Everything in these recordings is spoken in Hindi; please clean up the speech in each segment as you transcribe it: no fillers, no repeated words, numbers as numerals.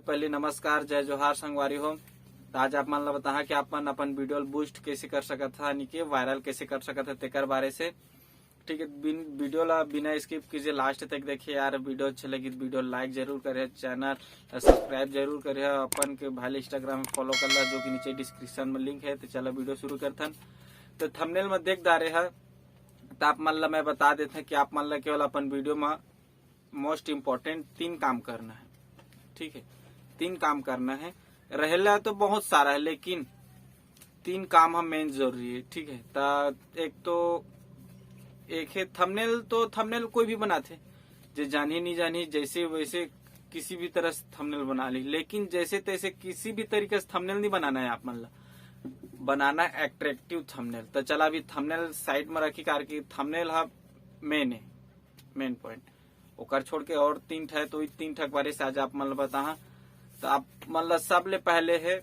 पहले नमस्कार, जय जोहार संगवारी हो। तो आज आप मन ला बता कि अपन अपन वीडियो बूस्ट कैसे कर सकत है, यानी कि वायरल कैसे कर सकत है तेकर बारे से। ठीक है, वीडियो ला बिना स्किप कीजिए, लास्ट तक देखिए यार। वीडियो अच्छे लगी तो वीडियो लाइक जरूर करे, चैनल सब्सक्राइब जरूर करे, अपन के भाई इंस्टाग्राम में फॉलो कर ला जो कि नीचे डिस्क्रिप्शन में लिंक है। तो चलो वीडियो शुरू करथन। तो थंबनेल में देख डारे है तो आप मन ला मैं बता देते हैं कि आप मन ला केवल अपन वीडियो में मोस्ट इम्पोर्टेंट 3 काम करना है। ठीक है, 3 काम करना है। रहेला तो बहुत सारा है लेकिन 3 काम हम मेन जरूरी है। ठीक है, एक है थंबनेल। तो थंबनेल कोई भी बनाते, जो जानी नहीं जानी जैसे वैसे किसी भी तरह से थंबनेल बना ली, लेकिन जैसे तैसे किसी भी तरीके से थंबनेल नहीं बनाना है। आप मन ला बनाना एट्रैक्टिव थंबनेल। तो चला अभी थंबनेल साइड में रखी कार की थंबनेल है मेन पॉइंट, ओकर छोड़ के और 3 ठे। तो 3 ठे बारे से आज आप मन ला बता। तो आप मन ला सबले पहले है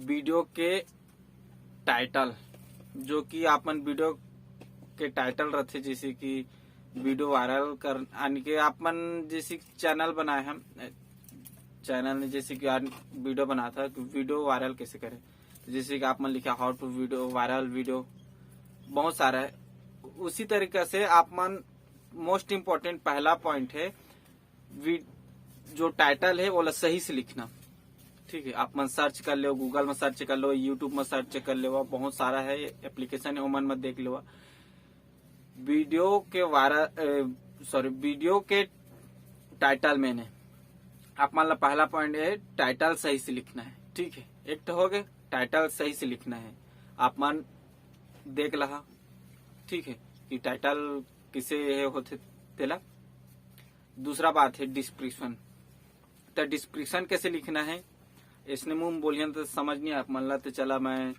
वीडियो के टाइटल, जो कि आपन वीडियो के टाइटल रहते, जैसे कि वीडियो वायरल कर, यानी कि आपन जैसे चैनल बनाए हम, चैनल ने जैसे कि वीडियो बना था कि वीडियो वायरल कैसे करें, जैसे कि आप मन लिखा how to video viral video, बहुत सारा है। उसी तरीके से आप मन मोस्ट इम्पोर्टेंट पहला पॉइंट है जो टाइटल है वो सही से लिखना। ठीक है, आप मन सर्च कर लो, गूगल में सर्च कर लो, यूट्यूब में सर्च कर लो, बहुत सारा है एप्लीकेशन है, ओमन में देख लो। वीडियो के टाइटल में आप मान लो पहला पॉइंट है टाइटल सही से लिखना है। ठीक है, एक तो हो गया टाइटल सही से लिखना है, आप मन देख लहा। ठीक है, कि टाइटल किसे होते तेला। दूसरा बात है डिस्क्रिप्शन। तो डिस्क्रिप्शन कैसे लिखना है, इसने मुंह बोलिए तो समझ नहीं आप मन ला। तो चला मैं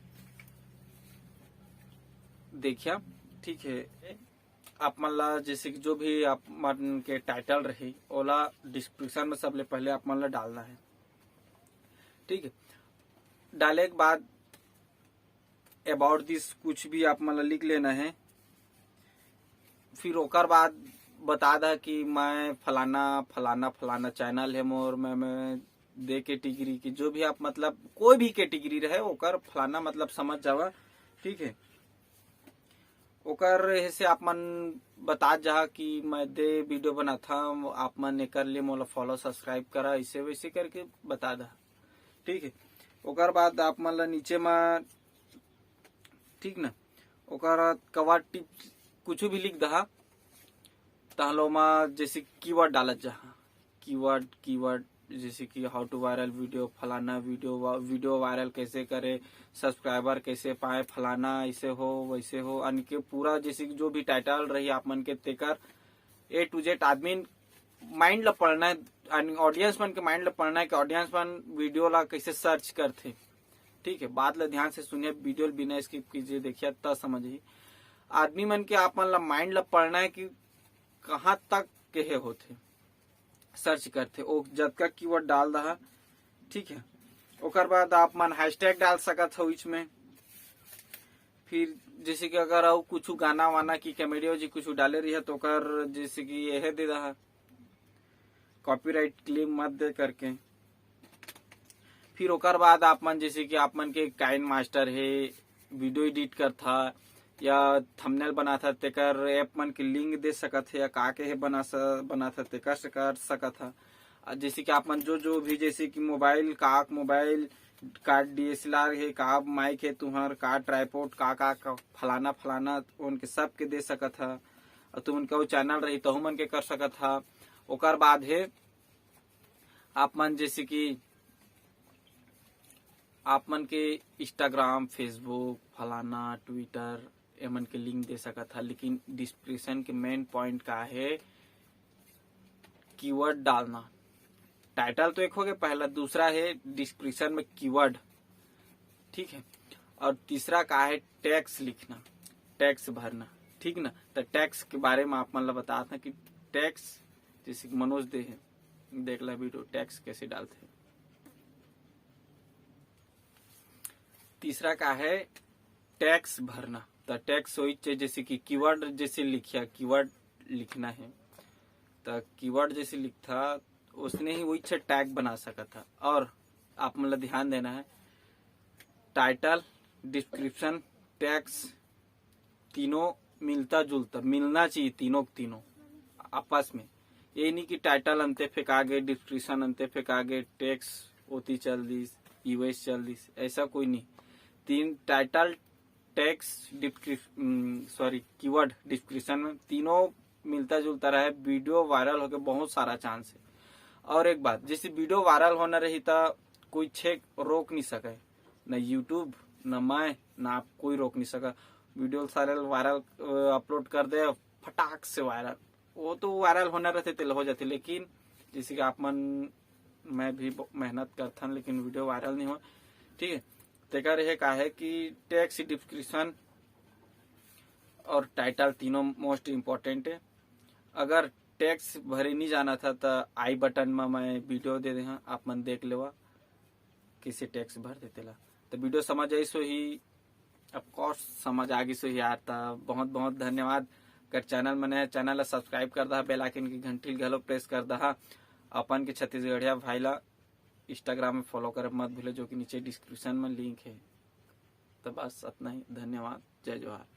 देखिया। ठीक है, आप मन ला जैसे कि जो भी आप मन के टाइटल रही ओला डिस्क्रिप्शन में सबले पहले आप मन ला डालना है। ठीक है, डाले के बाद अबाउट दिस कुछ भी आप मन ला लिख लेना है। फिर ओकर बाद बता दा कि मैं फलाना चैनल है मोर, मैं दे कैटेगरी की जो भी आप मतलब कोई भी कैटेगरी रहे ओकर फलाना मतलब समझ जावा। ठीक है, ओकर से आप मन बता जा कि मैं दे वीडियो बना था, आप मन ने कर लिए मोला फॉलो सब्सक्राइब करा, ऐसे वैसे करके बता दा। ठीक है, ओकर बाद आप मन ला नीचे में ठीक ना, ओकर कवर टिप कुछ भी लिख दहा। तहलो में जैसे कीवर्ड डालत जहा, कीवर्ड जैसे कि हाउ टू वायरल वीडियो, फलाना वीडियो वायरल कैसे करे, सब्सक्राइबर कैसे पाए, फलाना ऐसे हो वैसे हो, यानी कि पूरा जैसे जो भी टाइटल रही आप मन के तेकर A to Z आदमी माइंड ला पढ़ना है, ऑडियंस मन के माइंड ला पढ़ना है कि ऑडियंस मन वीडियो ला कैसे सर्च करते। ठीक है, बात ला ध्यान से सुनिए, वीडियो बिना स्किप कीजिए, देखिए तब समझिए। आदमी मन के आप मन ला माइंड ला पढ़ना है कि कहाँ तक के होते सर्च करते, ओ जब का कीवर्ड डाल रहा। ठीक है, ओकर बाद आप मन हैशटैग डाल सकत हो बीच में। फिर जैसे कि अगर आओ कुछ गाना वाना की कॉमेडी जी कुछ डाले रही है तो ओकर जैसे कि यह दे रहा कॉपीराइट क्लेम मत दे करके। फिर ओकर बाद आप मन जैसे कि आप मन के काइन मास्टर है, वीडियो एडिट कर था या थंबनेल बना था, तेकर ऐप मन के लिंक दे सकत है, या का के है बना था तेकर से कर सकत है। जैसे कि आप मन जो भी जैसे कि मोबाइल का DSLR है, का माइक है तुम्हार, का ट्राइपॉड का फलाना उनके सब के दे सकत है। और तुम उनका चैनल रही तो मन के कर सकत है। ओकर बाद है आप मन जैसे कि आप मन के इंस्टाग्राम, फेसबुक, फलाना, ट्विटर एमन के लिंक दे सकत था। लेकिन डिस्क्रिप्शन के मेन पॉइंट का है कीवर्ड डालना। टाइटल तो एक हो गया पहला, दूसरा है डिस्क्रिप्शन में कीवर्ड। ठीक है, और तीसरा का है टैक्स लिखना, टैक्स भरना। ठीक ना, तो टैक्स के बारे में आप मन ला बताता कि टैक्स जैसे मनोज दे है, देख ला वीडियो टैक्स कैसे डालते हैं। तीसरा का है टैक्स भरना। तो टैक्स वही चाहिए जैसे कि कीवर्ड जैसे लिखिया, कीवर्ड लिखना है। तो कीवर्ड जैसे लिखता उसने ही वही छे टैग बना सका था। और आप मतलब ध्यान देना है, टाइटल, डिस्क्रिप्शन, टैक्स तीनों मिलता जुलता मिलना चाहिए, तीनों आपस में। ये नहीं कि टाइटल अंते फेंका गए, डिस्क्रिप्शन अंते फेंका गए, टैक्स होती चल दी, यूएस चल दी, ऐसा कोई नहीं। तीन टाइटल, टैक्स, कीवर्ड, डिस्क्रिप्शन में तीनों मिलता जुलता रहे, वीडियो वायरल होके बहुत सारा चांस है। और एक बात, जैसे वीडियो वायरल होना रही था, कोई छेक रोक नहीं सके, न यूट्यूब, न मैं, न आप, कोई रोक नहीं सका। वीडियो सारे वायरल अपलोड कर दे, फटाक से वायरल, वो तो वायरल होना रहते थे, हो जाते। लेकिन जैसे कि आप मन, मैं भी मेहनत करता, लेकिन वीडियो वायरल नहीं हुआ, ठीक है। तेकर यह का है कि टैक्स, डिस्क्रिप्शन और टाइटल तीनों मोस्ट इम्पोर्टेंट है। अगर टैक्स भरे नहीं जाना था तो आई बटन में मैं वीडियो दे दे, आप मन देख लेवा किसी टैक्स भर देते ला। तो वीडियो समझ आई सो ही, ऑफकोर्स समझ आ गई सो ही यार। बहुत बहुत धन्यवाद। अगर चैनल में चैनल सब्सक्राइब कर दहा, बेल आइकन की घंटी घलो प्रेस कर दहा। अपन के छत्तीसगढ़िया भाई ला इंस्टाग्राम में फॉलो कर मत भूले, जो कि नीचे डिस्क्रिप्शन में लिंक है। तो बस इतना ही, धन्यवाद, जय जोहार।